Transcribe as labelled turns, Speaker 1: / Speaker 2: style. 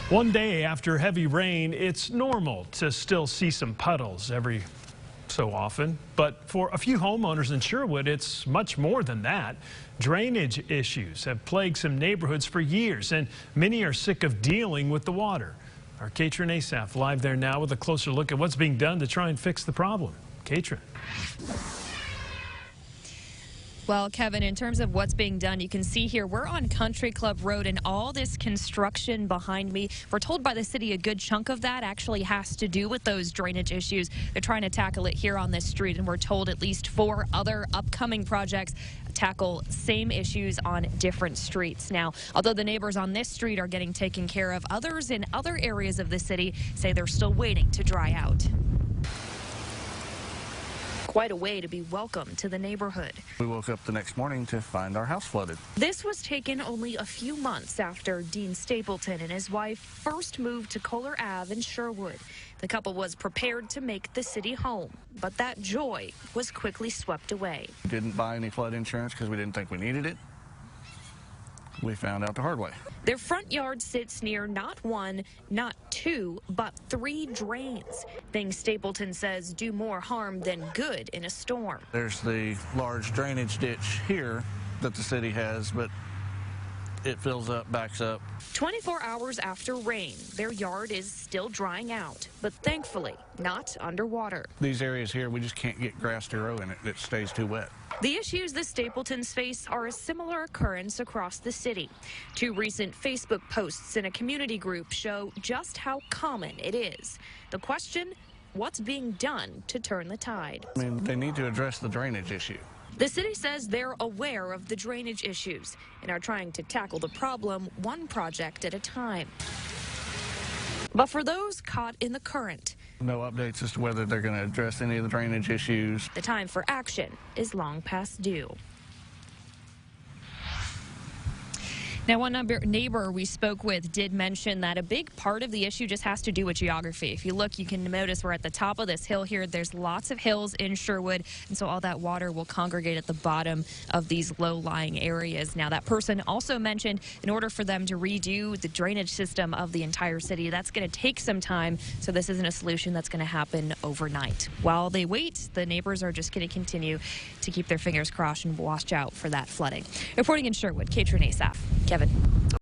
Speaker 1: One day after heavy rain, it's normal to still see some puddles every so often. But for a few homeowners in Sherwood, it's much more than that. Drainage issues have plagued some neighborhoods for years, and many are sick of dealing with the water. Our Katrin Asaf live there now with a closer look at what's being done to try and fix the problem. Katrin.
Speaker 2: Well, Kevin, in terms of what's being done, you can see here we're on Country Club Road and all this construction behind me. We're told by the city a good chunk of that actually has to do with those drainage issues. They're trying to tackle it here on this street, and we're told at least 4 other upcoming projects tackle same issues on different streets. Now, although the neighbors on this street are getting taken care of, others in other areas of the city say they're still waiting to dry out. Quite a way to be welcome to the neighborhood.
Speaker 3: We woke up the next morning to find our house flooded.
Speaker 2: This was taken only a few months after Dean Stapleton and his wife first moved to Kohler Ave in Sherwood. The couple was prepared to make the city home, but that joy was quickly swept away.
Speaker 3: We didn't buy any flood insurance because we didn't think we needed it. We found out the hard way.
Speaker 2: Their front yard sits near not 1, not 2, but 3 drains. Things Stapleton says do more harm than good in a storm.
Speaker 3: There's the large drainage ditch here that the city has, but it fills up, backs up.
Speaker 2: 24 hours after rain, their yard is still drying out, but thankfully not underwater.
Speaker 3: These areas here, we just can't get grass to grow in it. It stays too wet.
Speaker 2: The issues the Stapletons face are a similar occurrence across the city. 2 recent Facebook posts in a community group show just how common it is. The question, what's being done to turn the tide?
Speaker 3: I mean, they need to address the drainage issue.
Speaker 2: The city says they're aware of the drainage issues and are trying to tackle the problem one project at a time. But for those caught in the current,
Speaker 3: no updates as to whether they're going to address any of the drainage issues.
Speaker 2: the time for action is long past due. Now, one neighbor we spoke with did mention that a big part of the issue just has to do with geography. If you look, you can notice we're at the top of this hill here. There's lots of hills in Sherwood, and so all that water will congregate at the bottom of these low-lying areas. Now, that person also mentioned in order for them to redo the drainage system of the entire city, that's going to take some time, so this isn't a solution that's going to happen overnight. While they wait, the neighbors are just going to continue to keep their fingers crossed and watch out for that flooding. Reporting in Sherwood, Katrin Asaf. Kevin.